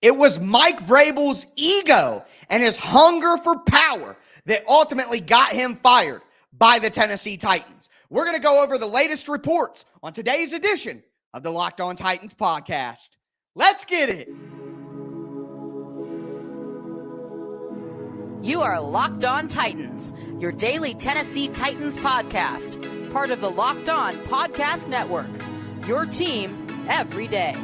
It was Mike Vrabel's ego and his hunger for power that ultimately got him fired by the Tennessee Titans. We're going to go over the latest reports on today's edition of the Locked On Titans podcast. Let's get it. You are Locked On Titans, your daily Tennessee Titans podcast, part of the Locked On Podcast Network, your team every day.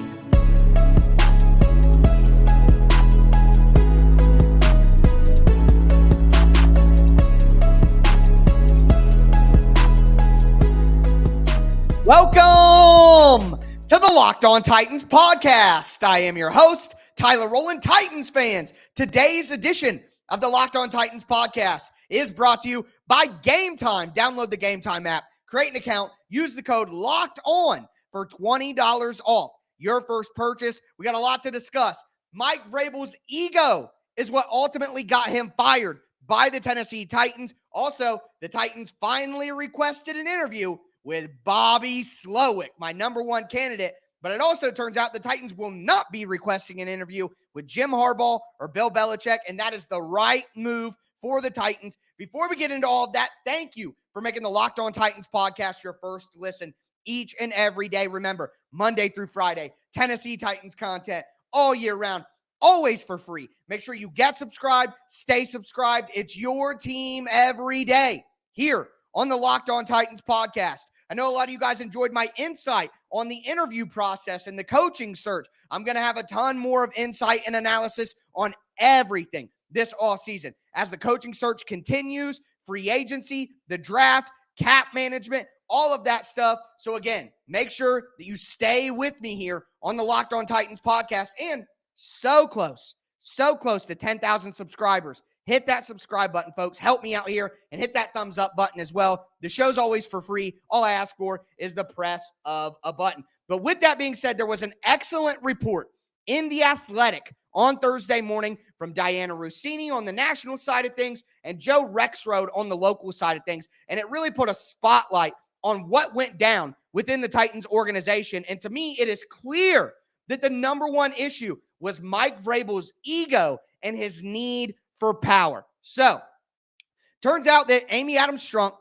Welcome to the Locked On Titans podcast. I am your host, Tyler Rowland. Titans fans, today's edition of the Locked On Titans podcast is brought to you by Gametime. Download the Gametime app, create an account, use the code Locked On for $20 off your first purchase. We got a lot to discuss. Mike Vrabel's ego is what ultimately got him fired by the Tennessee Titans. Also, the Titans finally requested an interview with Bobby Slowik, my number one candidate. But it also turns out the Titans will not be requesting an interview with Jim Harbaugh or Bill Belichick, and that is the right move for the Titans. Before we get into all of that, thank you for making the Locked On Titans podcast your first listen each and every day. Remember, Monday through Friday, Tennessee Titans content all year round, always for free. Make sure you get subscribed, stay subscribed. It's your team every day here on the Locked On Titans podcast. I know a lot of you guys enjoyed my insight on the interview process and the coaching search. I'm going to have a ton more of insight and analysis on everything this offseason as the coaching search continues, free agency, the draft, cap management, all of that stuff. So again, make sure that you stay with me here on the Locked On Titans podcast, and so close to 10,000 subscribers. Hit that subscribe button, folks. Help me out here and hit that thumbs up button as well. The show's always for free. All I ask for is the press of a button. But with that being said, there was an excellent report in The Athletic on Thursday morning from Diana Rossini on the national side of things and Joe Rexrode on the local side of things. And it really put a spotlight on what went down within the Titans organization. And to me, it is clear that the number one issue was Mike Vrabel's ego and his need for power. So, turns out that Amy Adams-Strunk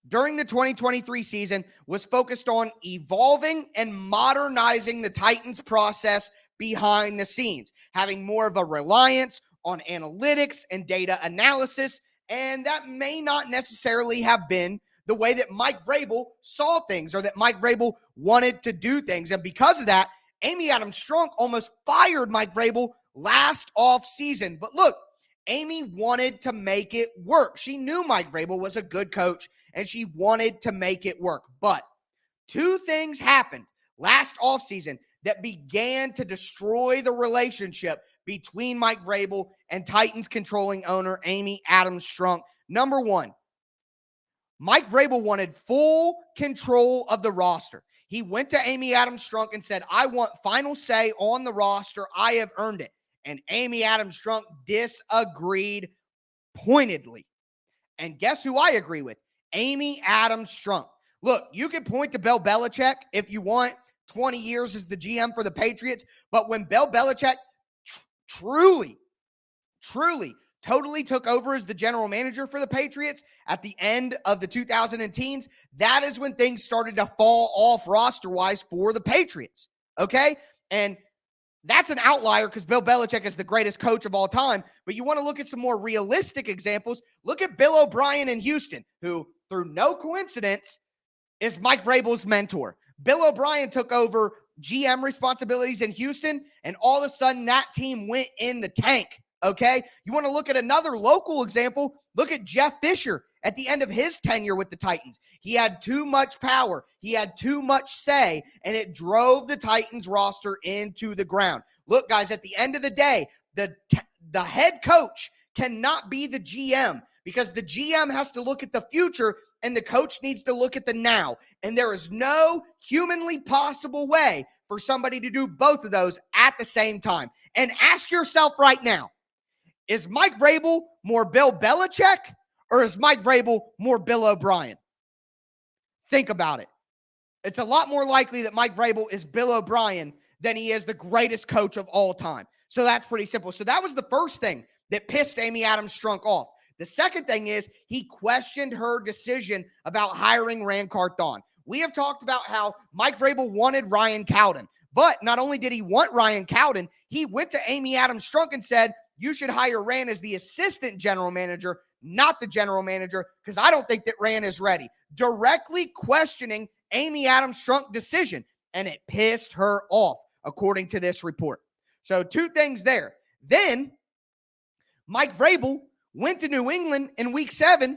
during the 2023 season was focused on evolving and modernizing the Titans process behind the scenes, having more of a reliance on analytics and data analysis, and that may not necessarily have been the way that Mike Vrabel saw things or that Mike Vrabel wanted to do things. And because of that, Amy Adams-Strunk almost fired Mike Vrabel last offseason. But look, Amy wanted to make it work. She knew Mike Vrabel was a good coach, and she wanted to make it work. But two things happened last offseason that began to destroy the relationship between Mike Vrabel and Titans controlling owner Amy Adams-Strunk. Number one, Mike Vrabel wanted full control of the roster. He went to Amy Adams-Strunk and said, I want final say on the roster. I have earned it. And Amy Adams-Strunk disagreed pointedly. And guess who I agree with? Amy Adams-Strunk. Look, you can point to Bill Belichick if you want, 20 years as the GM for the Patriots. But when Bill Belichick truly totally took over as the general manager for the Patriots at the end of the 2010s, that is when things started to fall off roster-wise for the Patriots. Okay? And that's an outlier because Bill Belichick is the greatest coach of all time. But you want to look at some more realistic examples. Look at Bill O'Brien in Houston, who, through no coincidence, is Mike Vrabel's mentor. Bill O'Brien took over GM responsibilities in Houston, and all of a sudden that team went in the tank, okay? You want to look at another local example? Look at Jeff Fisher at the end of his tenure with the Titans. He had too much power. He had too much say, and it drove the Titans roster into the ground. Look, guys, at the end of the day, the head coach cannot be the GM because the GM has to look at the future and the coach needs to look at the now. And there is no humanly possible way for somebody to do both of those at the same time. And ask yourself right now, is Mike Vrabel more Bill Belichick or is Mike Vrabel more Bill O'Brien? Think about it. It's a lot more likely that Mike Vrabel is Bill O'Brien than he is the greatest coach of all time. So that's pretty simple. So that was the first thing that pissed Amy Adams Strunk off. The second thing is he questioned her decision about hiring Rand Carthon. We have talked about how Mike Vrabel wanted Ryan Cowden, but not only did he want Ryan Cowden, he went to Amy Adams Strunk and said, you should hire Rand as the assistant general manager, not the general manager, because I don't think that Rand is ready. Directly questioning Amy Adams Strunk's decision, and it pissed her off, according to this report. So 2 things there. Then Mike Vrabel went to New England in week 7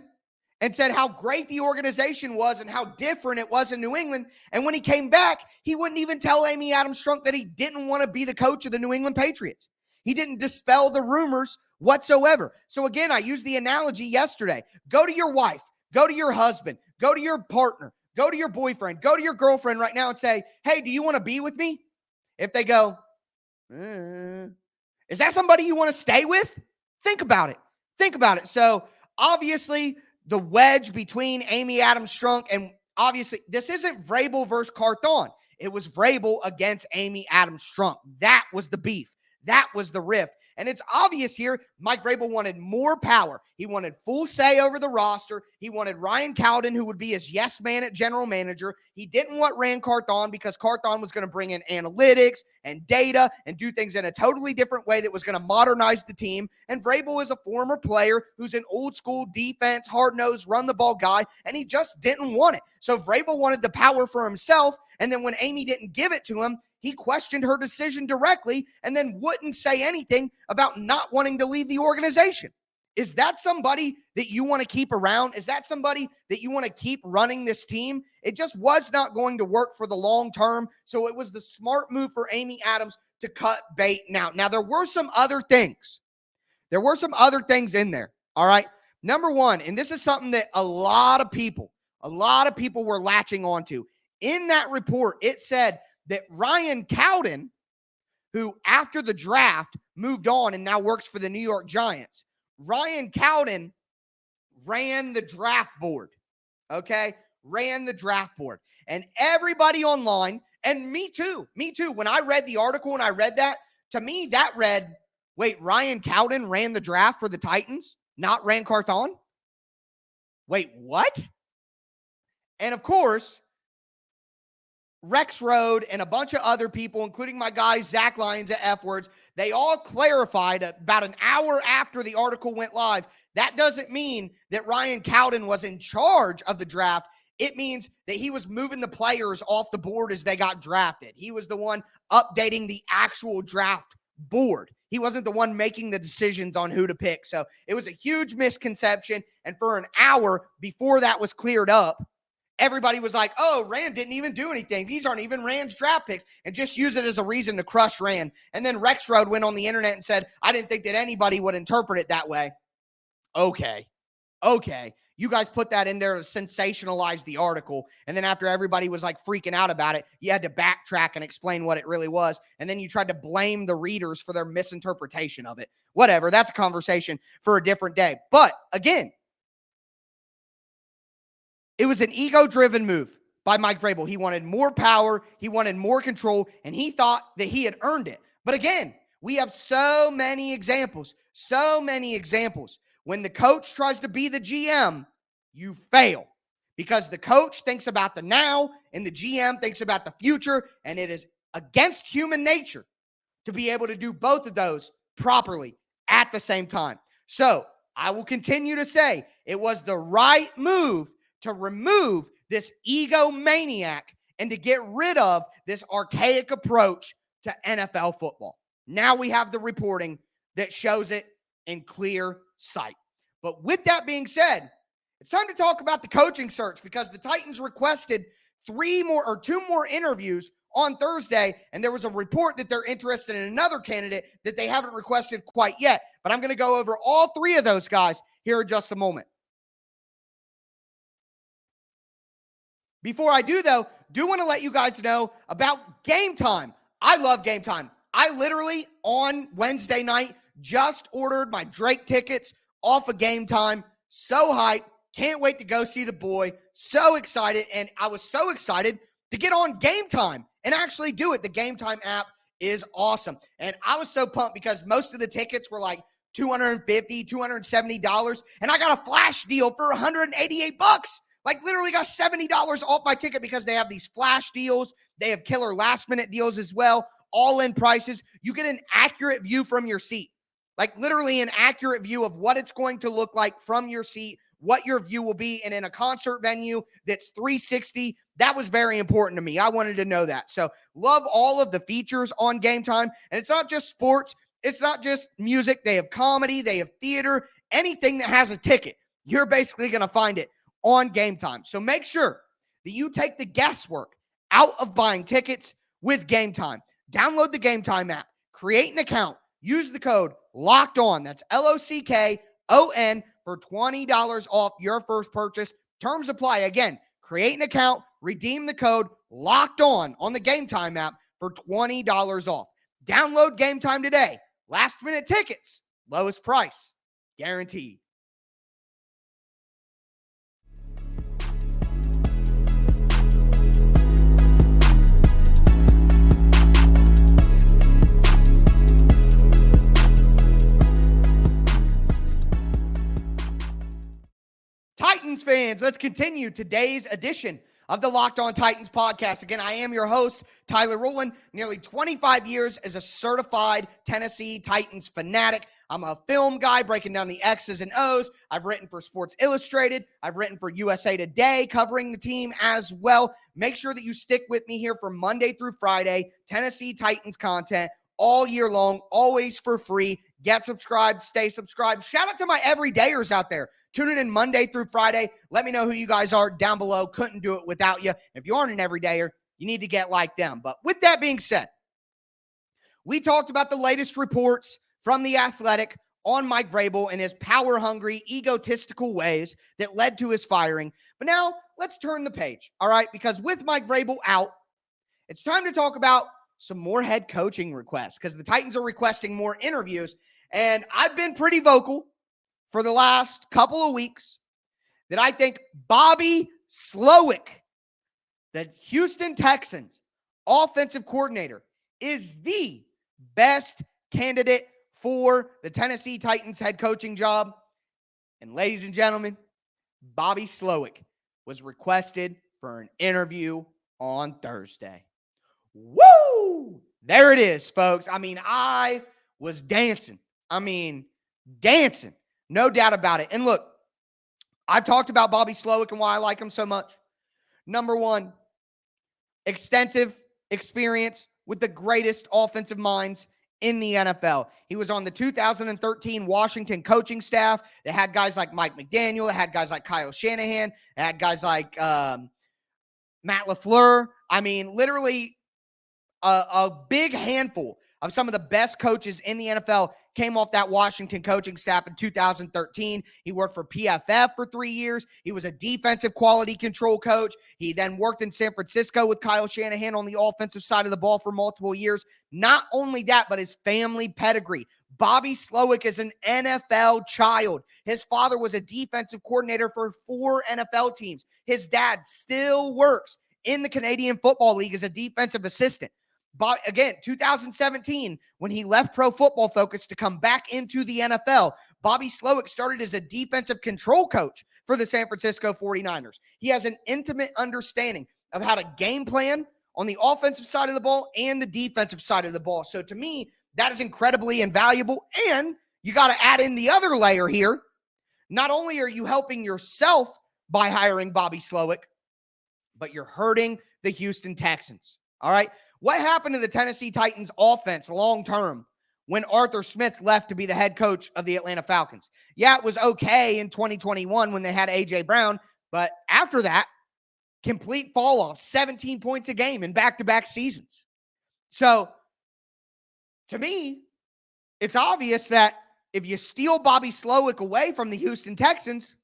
and said how great the organization was and how different it was in New England. And when he came back, he wouldn't even tell Amy Adams Strunk that he didn't want to be the coach of the New England Patriots. He didn't dispel the rumors whatsoever. So again, I used the analogy yesterday. Go to your wife, go to your husband, go to your partner, go to your boyfriend, go to your girlfriend right now and say, hey, do you want to be with me? If they go, is that somebody you want to stay with? Think about it. Think about it. So obviously the wedge between Amy Adams Strunk and obviously this isn't Vrabel versus Carthon. It was Vrabel against Amy Adams Strunk. That was the beef. That was the rift. And it's obvious here, Mike Vrabel wanted more power. He wanted full say over the roster. He wanted Ryan Cowden, who would be his yes man at general manager. He didn't want Rand Carthon because Carthon was going to bring in analytics and data and do things in a totally different way that was going to modernize the team. And Vrabel is a former player who's an old school defense, hard-nosed, run-the-ball guy, and he just didn't want it. So Vrabel wanted the power for himself, and then when Amy didn't give it to him, he questioned her decision directly and then wouldn't say anything about not wanting to leave the organization. Is that somebody that you want to keep around? Is that somebody that you want to keep running this team? It just was not going to work for the long term. So it was the smart move for Amy Adams to cut bait now. Now, there were some other things. There were some other things in there. All right. Number one, and this is something that a lot of people were latching onto. In that report, it said that Ryan Cowden, who after the draft moved on and now works for the New York Giants, Ryan Cowden ran the draft board, okay? Ran the draft board. And everybody online, and me too, when I read the article and I read that, to me that read, wait, Ryan Cowden ran the draft for the Titans, not Rand Carthon? Wait, what? And of course, Rex Road and a bunch of other people, including my guy Zach Lyons at F Words, they all clarified about an hour after the article went live. That doesn't mean that Ryan Cowden was in charge of the draft. It means that he was moving the players off the board as they got drafted. He was the one updating the actual draft board. He wasn't the one making the decisions on who to pick. So it was a huge misconception. And for an hour before that was cleared up, everybody was like, oh, Rand didn't even do anything. These aren't even Rand's draft picks, and just use it as a reason to crush Rand. And then Rex Road went on the internet and said, I didn't think that anybody would interpret it that way. Okay. You guys put that in there to sensationalize the article. And then after everybody was like freaking out about it, you had to backtrack and explain what it really was. And then you tried to blame the readers for their misinterpretation of it. Whatever. That's a conversation for a different day. But again, it was an ego-driven move by Mike Vrabel. He wanted more power, he wanted more control, and he thought that he had earned it. But again, we have so many examples. When the coach tries to be the GM, you fail because the coach thinks about the now and the GM thinks about the future, and it is against human nature to be able to do both of those properly at the same time. So I will continue to say it was the right move to remove this egomaniac and to get rid of this archaic approach to NFL football. Now we have the reporting that shows it in clear sight. But with that being said, it's time to talk about the coaching search because the Titans requested 2 more interviews on Thursday, and there was a report that they're interested in another candidate that they haven't requested quite yet. But I'm going to go over all 3 of those guys here in just a moment. Before I do, though, do want to let you guys know about Gametime. I love Gametime. I literally, on Wednesday night, just ordered my Drake tickets off of Gametime. So hyped. Can't wait to go see the boy. So excited. And I was so excited to get on Gametime and actually do it. The Gametime app is awesome. And I was so pumped because most of the tickets were like $250, $270, and I got a flash deal for $188. Like literally got $70 off my ticket because they have these flash deals. They have killer last minute deals as well, all in prices. You get an accurate view from your seat, like literally an accurate view of what it's going to look like from your seat, what your view will be. And in a concert venue that's 360, that was very important to me. I wanted to know that. So love all of the features on Gametime. And it's not just sports. It's not just music. They have comedy. They have theater. Anything that has a ticket, you're basically going to find it on Gametime. So make sure that you take the guesswork out of buying tickets with Gametime. Download the Gametime app, create an account, use the code LOCKEDON. That's LOCKON for $20 off your first purchase. Terms apply. Again, create an account, redeem the code LOCKEDON on the Gametime app for $20 off. Download Gametime today. Last minute tickets, lowest price, guaranteed. Titans fans, let's continue today's edition of the Locked On Titans podcast. Again, I am your host, Tyler Rowland, nearly 25 years as a certified Tennessee Titans fanatic. I'm a film guy breaking down the X's and O's. I've written for Sports Illustrated. I've written for USA Today, covering the team as well. Make sure that you stick with me here for Monday through Friday, Tennessee Titans content all year long, always for free. Get subscribed, stay subscribed. Shout out to my everydayers out there. Tuning in Monday through Friday. Let me know who you guys are down below. Couldn't do it without you. If you aren't an everydayer, you need to get like them. But with that being said, we talked about the latest reports from The Athletic on Mike Vrabel and his power-hungry, egotistical ways that led to his firing. But now, let's turn the page, all right? Because with Mike Vrabel out, it's time to talk about some more head coaching requests because the Titans are requesting more interviews. And I've been pretty vocal for the last couple of weeks that I think Bobby Slowik, the Houston Texans offensive coordinator, is the best candidate for the Tennessee Titans head coaching job. And ladies and gentlemen, Bobby Slowik was requested for an interview on Thursday. Woo! There it is, folks. I mean, I was dancing. Dancing. No doubt about it. And look, I've talked about Bobby Slowik and why I like him so much. Number one, extensive experience with the greatest offensive minds in the NFL. He was on the 2013 Washington coaching staff. They had guys like Mike McDaniel. They had guys like Kyle Shanahan. They had guys like Matt LaFleur. I mean, literally a big handful of some of the best coaches in the NFL came off that Washington coaching staff in 2013. He worked for PFF for 3 years. He was a defensive quality control coach. He then worked in San Francisco with Kyle Shanahan on the offensive side of the ball for multiple years. Not only that, but his family pedigree. Bobby Slowik is an NFL child. His father was a defensive coordinator for 4 NFL teams. His dad still works in the Canadian Football League as a defensive assistant. But again, 2017, when he left Pro Football Focus to come back into the NFL, Bobby Slowik started as a defensive control coach for the San Francisco 49ers. He has an intimate understanding of how to game plan on the offensive side of the ball and the defensive side of the ball. So to me, that is incredibly invaluable. And you got to add in the other layer here. Not only are you helping yourself by hiring Bobby Slowik, but you're hurting the Houston Texans. All right. What happened to the Tennessee Titans offense long-term when Arthur Smith left to be the head coach of the Atlanta Falcons? Yeah, it was okay in 2021 when they had A.J. Brown, but after that, complete fall off, 17 points a game in back-to-back seasons. So, to me, it's obvious that if you steal Bobby Slowik away from the Houston Texans,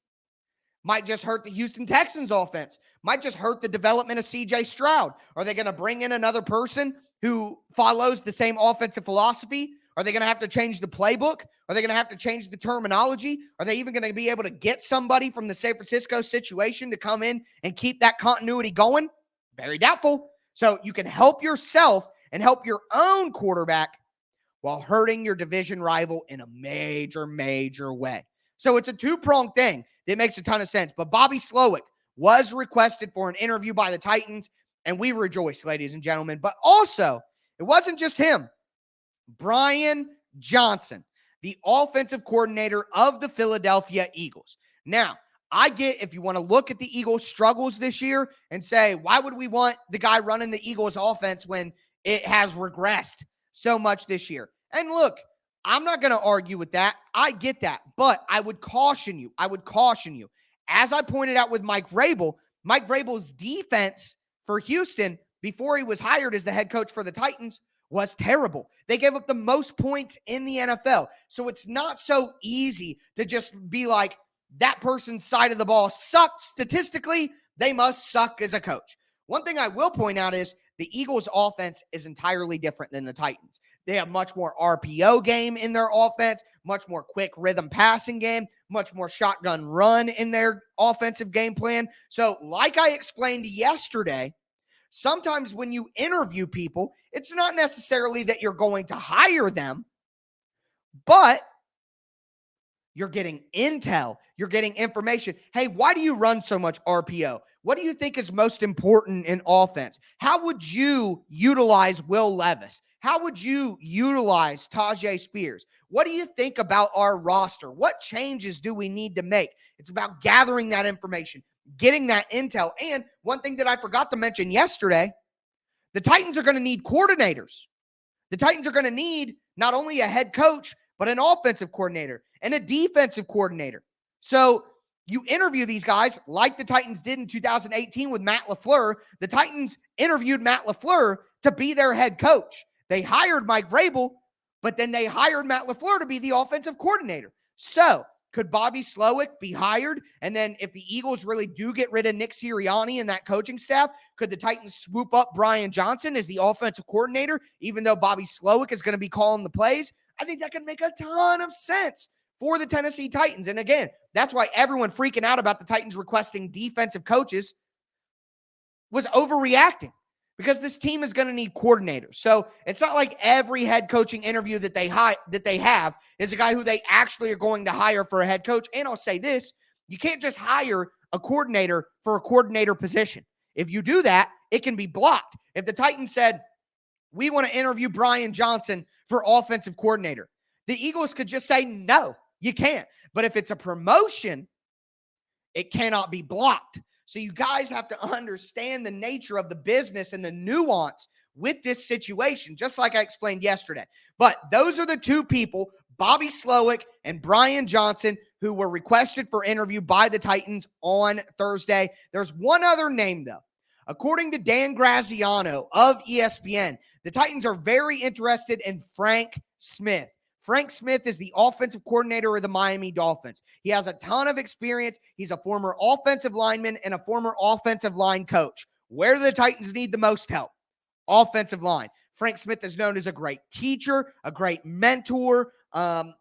might just hurt the Houston Texans offense. Might just hurt the development of C.J. Stroud. Are they going to bring in another person who follows the same offensive philosophy? Are they going to have to change the playbook? Are they going to have to change the terminology? Are they even going to be able to get somebody from the San Francisco situation to come in and keep that continuity going? Very doubtful. So you can help yourself and help your own quarterback while hurting your division rival in a major, major way. So it's a two-pronged thing that makes a ton of sense. But Bobby Slowik was requested for an interview by the Titans, and we rejoice, ladies and gentlemen. But also, it wasn't just him. Brian Johnson, the offensive coordinator of the Philadelphia Eagles. Now, I get if you want to look at the Eagles' struggles this year and say, why would we want the guy running the Eagles' offense when it has regressed so much this year? And look, I'm not going to argue with that. I get that. But I would caution you. As I pointed out with Mike Vrabel's defense for Houston before he was hired as the head coach for the Titans was terrible. They gave up the most points in the NFL. So it's not so easy to just be like, that person's side of the ball sucks statistically. They must suck as a coach. One thing I will point out is the Eagles' offense is entirely different than the Titans. They have much more RPO game in their offense, much more quick rhythm passing game, much more shotgun run in their offensive game plan. So like I explained yesterday, sometimes when you interview people, it's not necessarily that you're going to hire them, but you're getting intel. You're getting information. Hey, why do you run so much RPO? What do you think is most important in offense? How would you utilize Will Levis? How would you utilize Tajay Spears? What do you think about our roster? What changes do we need to make? It's about gathering that information, getting that intel. And one thing that I forgot to mention yesterday, the Titans are going to need coordinators. The Titans are going to need not only a head coach, but an offensive coordinator and a defensive coordinator. So you interview these guys like the Titans did in 2018 with Matt LaFleur. The Titans interviewed Matt LaFleur to be their head coach. They hired Mike Vrabel, but then they hired Matt LaFleur to be the offensive coordinator. So could Bobby Slowik be hired? And then if the Eagles really do get rid of Nick Sirianni and that coaching staff, could the Titans swoop up Brian Johnson as the offensive coordinator, even though Bobby Slowik is going to be calling the plays? I think that could make a ton of sense for the Tennessee Titans. And again, that's why everyone freaking out about the Titans requesting defensive coaches was overreacting, because this team is going to need coordinators. So it's not like every head coaching interview that they have is a guy who they actually are going to hire for a head coach. And I'll say this, you can't just hire a coordinator for a coordinator position. If you do that, it can be blocked. If the Titans said, we want to interview Brian Johnson for offensive coordinator, the Eagles could just say, no, you can't. But if it's a promotion, it cannot be blocked. So you guys have to understand the nature of the business and the nuance with this situation, just like I explained yesterday. But those are the two people, Bobby Slowik and Brian Johnson, who were requested for interview by the Titans on Thursday. There's one other name, though. According to Dan Graziano of ESPN, the Titans are very interested in Frank Smith. Frank Smith is the offensive coordinator of the Miami Dolphins. He has a ton of experience. He's a former offensive lineman and a former offensive line coach. Where do the Titans need the most help? Offensive line. Frank Smith is known as a great teacher, a great mentor,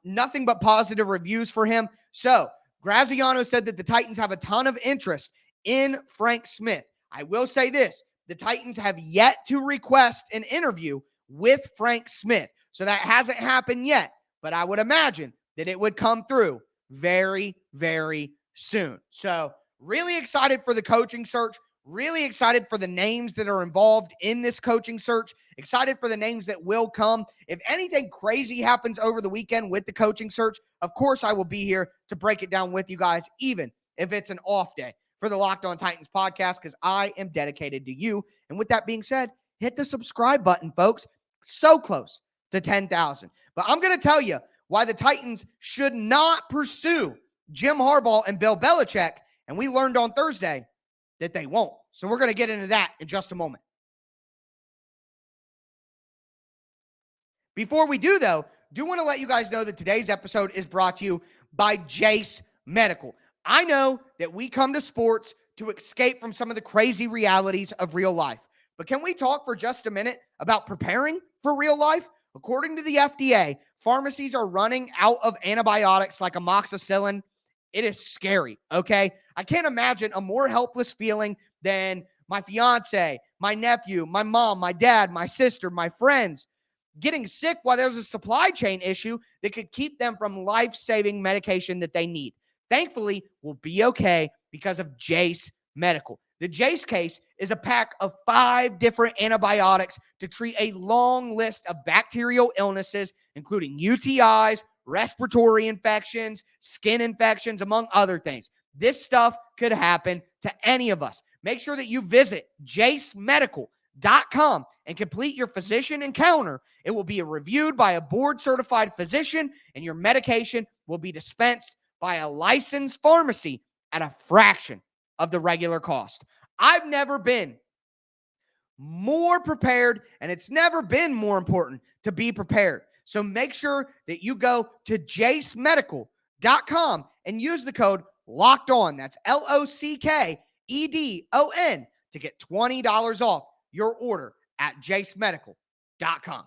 nothing but positive reviews for him. So Graziano said that the Titans have a ton of interest in Frank Smith. I will say this, the Titans have yet to request an interview with Frank Smith. So that hasn't happened yet, but I would imagine that it would come through very, very soon. So really excited for the coaching search, really excited for the names that are involved in this coaching search, excited for the names that will come. If anything crazy happens over the weekend with the coaching search, of course I will be here to break it down with you guys, even if it's an off day for the Locked On Titans podcast, because I am dedicated to you. And with that being said, hit the subscribe button, folks. So close to 10,000. But I'm going to tell you why the Titans should not pursue Jim Harbaugh and Bill Belichick. And we learned on Thursday that they won't. So we're going to get into that in just a moment. Before we do, though, do want to let you guys know that today's episode is brought to you by Jase Medical. I know that we come to sports to escape from some of the crazy realities of real life. But can we talk for just a minute about preparing for real life? According to the FDA, pharmacies are running out of antibiotics like amoxicillin. It is scary, okay? I can't imagine a more helpless feeling than my fiance, my nephew, my mom, my dad, my sister, my friends getting sick while there's a supply chain issue that could keep them from life-saving medication that they need. Thankfully, we'll be okay because of Jase Medical. The Jase case is a pack of 5 different antibiotics to treat a long list of bacterial illnesses, including UTIs, respiratory infections, skin infections, among other things. This stuff could happen to any of us. Make sure that you visit jasemedical.com and complete your physician encounter. It will be reviewed by a board-certified physician, and your medication will be dispensed by a licensed pharmacy at a fraction of the regular cost. I've never been more prepared, and it's never been more important to be prepared. So make sure that you go to jasemedical.com and use the code LOCKEDON. That's LOCKEDON to get $20 off your order at jasemedical.com.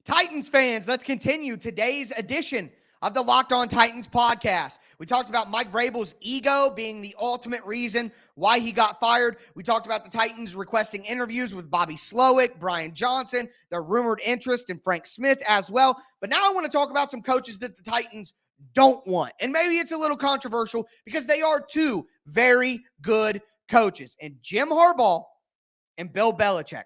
Titans fans, let's continue today's edition of the Locked On Titans podcast. We talked about Mike Vrabel's ego being the ultimate reason why he got fired. We talked about the Titans requesting interviews with Bobby Slowik, Brian Johnson, their rumored interest in Frank Smith as well. But now I want to talk about some coaches that the Titans don't want. And maybe it's a little controversial because they are 2 very good coaches, and Jim Harbaugh and Bill Belichick.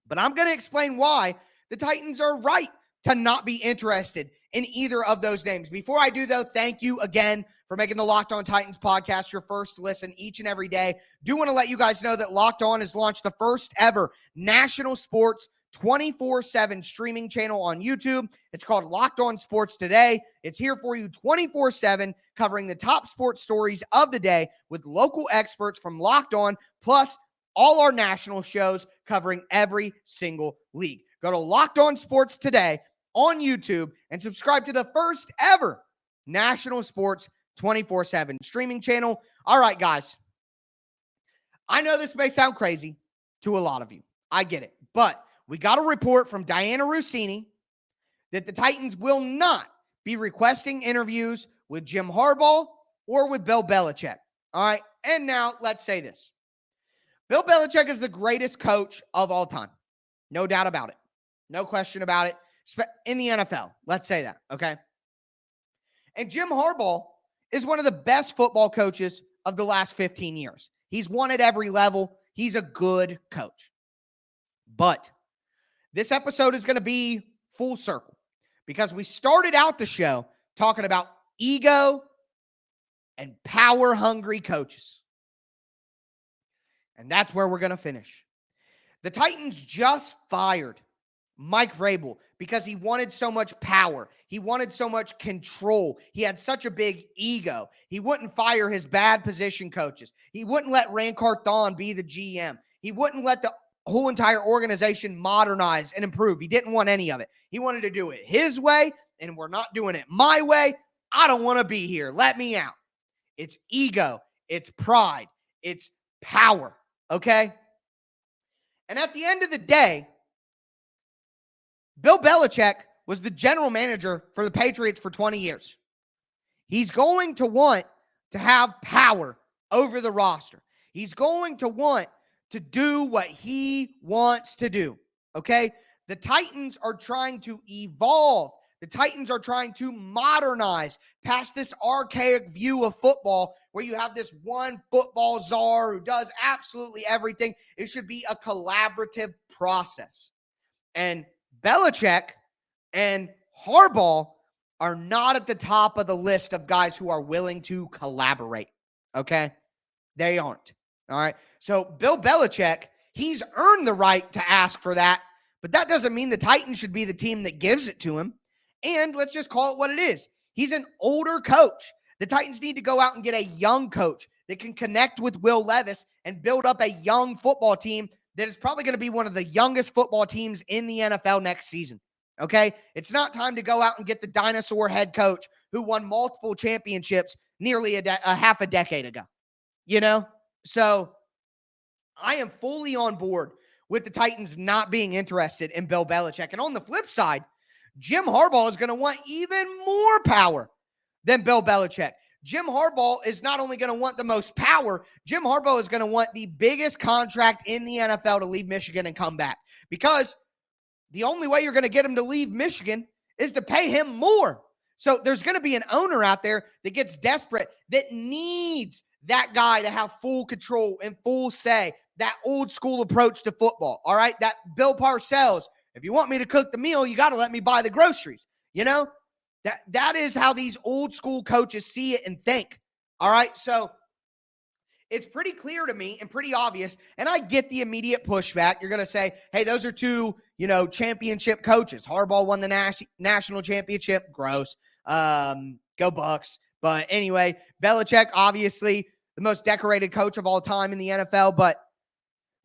But I'm going to explain why the Titans are right to not be interested in either of those names. Before I do, though, thank you again for making the Locked On Titans podcast your first listen each and every day. Do want to let you guys know that Locked On has launched the first ever national sports 24/7 streaming channel on YouTube. It's called Locked On Sports Today. It's here for you 24/7, covering the top sports stories of the day with local experts from Locked On, plus all our national shows covering every single league. Go to Locked On Sports Today on YouTube and subscribe to the first ever national sports 24/7 streaming channel. All right, guys. I know this may sound crazy to a lot of you. I get it. But we got a report from Diana Russini that the Titans will not be requesting interviews with Jim Harbaugh or with Bill Belichick. All right. And now let's say this. Bill Belichick is the greatest coach of all time. No doubt about it. No question about it. In the NFL, let's say that, okay? And Jim Harbaugh is one of the best football coaches of the last 15 years. He's won at every level. He's a good coach. But this episode is going to be full circle because we started out the show talking about ego and power-hungry coaches. And that's where we're going to finish. The Titans just fired Mike Vrabel because he wanted so much power. He wanted so much control. He had such a big ego. He wouldn't fire his bad position coaches. He wouldn't let Rand Carthon be the GM. He wouldn't let the whole entire organization modernize and improve. He didn't want any of it. He wanted to do it his way, and we're not doing it my way. I don't want to be here. Let me out. It's ego. It's pride. It's power. Okay? And at the end of the day, Bill Belichick was the general manager for the Patriots for 20 years. He's going to want to have power over the roster. He's going to want to do what he wants to do, okay? The Titans are trying to evolve. The Titans are trying to modernize past this archaic view of football where you have this one football czar who does absolutely everything. It should be a collaborative process. And Belichick and Harbaugh are not at the top of the list of guys who are willing to collaborate, okay? They aren't, all right? So Bill Belichick, he's earned the right to ask for that, but that doesn't mean the Titans should be the team that gives it to him. And let's just call it what it is. He's an older coach. The Titans need to go out and get a young coach that can connect with Will Levis and build up a young football team that is probably going to be one of the youngest football teams in the NFL next season, okay? It's not time to go out and get the dinosaur head coach who won multiple championships nearly a half a decade ago, you know? So I am fully on board with the Titans not being interested in Bill Belichick. And on the flip side, Jim Harbaugh is going to want even more power than Bill Belichick. Jim Harbaugh is not only going to want the most power, Jim Harbaugh is going to want the biggest contract in the NFL to leave Michigan and come back. Because the only way you're going to get him to leave Michigan is to pay him more. So there's going to be an owner out there that gets desperate, that needs that guy to have full control and full say, that old school approach to football, all right? That Bill Parcells, if you want me to cook the meal, you got to let me buy the groceries, you know? That is how these old school coaches see it and think, all right? So it's pretty clear to me and pretty obvious, and I get the immediate pushback. You're going to say, hey, those are two, championship coaches. Harbaugh won the national championship. Gross. Go Bucks. But anyway, Belichick, obviously the most decorated coach of all time in the NFL, but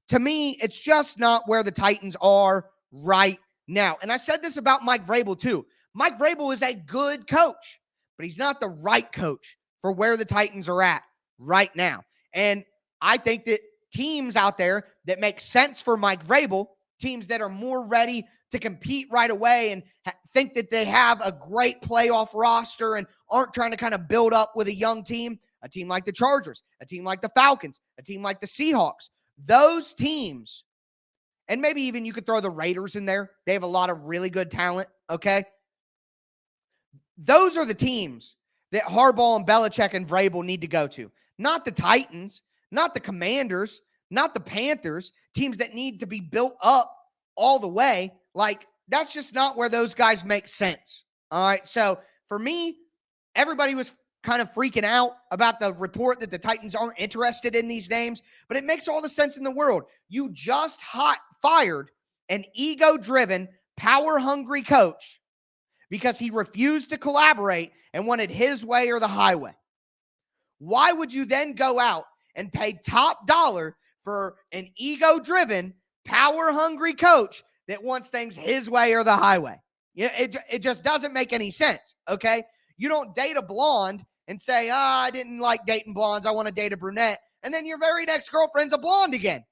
to me, it's just not where the Titans are right now. And I said this about Mike Vrabel too. Mike Vrabel is a good coach, but he's not the right coach for where the Titans are at right now. And I think that teams out there that make sense for Mike Vrabel, teams that are more ready to compete right away and think that they have a great playoff roster and aren't trying to kind of build up with a young team, a team like the Chargers, a team like the Falcons, a team like the Seahawks, those teams, and maybe even you could throw the Raiders in there. They have a lot of really good talent, okay? Those are the teams that Harbaugh and Belichick and Vrabel need to go to. Not the Titans, not the Commanders, not the Panthers, teams that need to be built up all the way. Like, that's just not where those guys make sense. All right, so for me, everybody was kind of freaking out about the report that the Titans aren't interested in these names, but it makes all the sense in the world. You just fired an ego-driven, power-hungry coach because he refused to collaborate and wanted his way or the highway. Why would you then go out and pay top dollar for an ego-driven, power-hungry coach that wants things his way or the highway? It just doesn't make any sense, okay? You don't date a blonde and say, I didn't like dating blondes, I want to date a brunette, and then your very next girlfriend's a blonde again.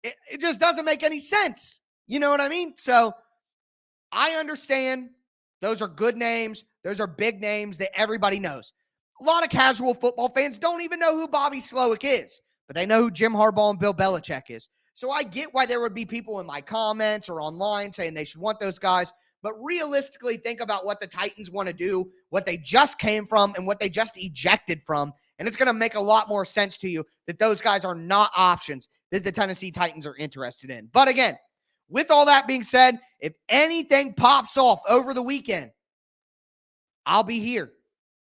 It just doesn't make any sense. You know what I mean? So I understand those are good names. Those are big names that everybody knows. A lot of casual football fans don't even know who Bobby Slowik is, but they know who Jim Harbaugh and Bill Belichick is. So I get why there would be people in my comments or online saying they should want those guys. But realistically, think about what the Titans want to do, what they just came from, and what they just ejected from. And it's going to make a lot more sense to you that those guys are not options that the Tennessee Titans are interested in. But again, with all that being said, if anything pops off over the weekend, I'll be here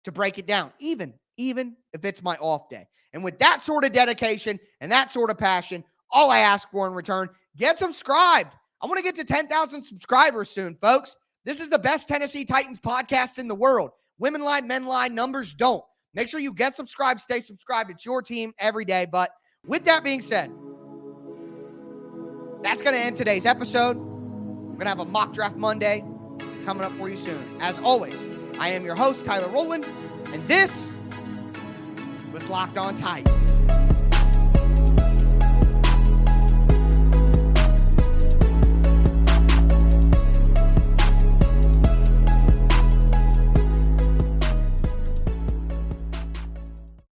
to break it down, even if it's my off day. And with that sort of dedication and that sort of passion, all I ask for in return, get subscribed. I want to get to 10,000 subscribers soon, folks. This is the best Tennessee Titans podcast in the world. Women lie, men lie, numbers don't. Make sure you get subscribed, stay subscribed. It's your team every day. But with that being said, that's going to end today's episode. We're going to have a mock draft Monday coming up for you soon. As always, I am your host, Tyler Rowland, and this was Locked On Titans.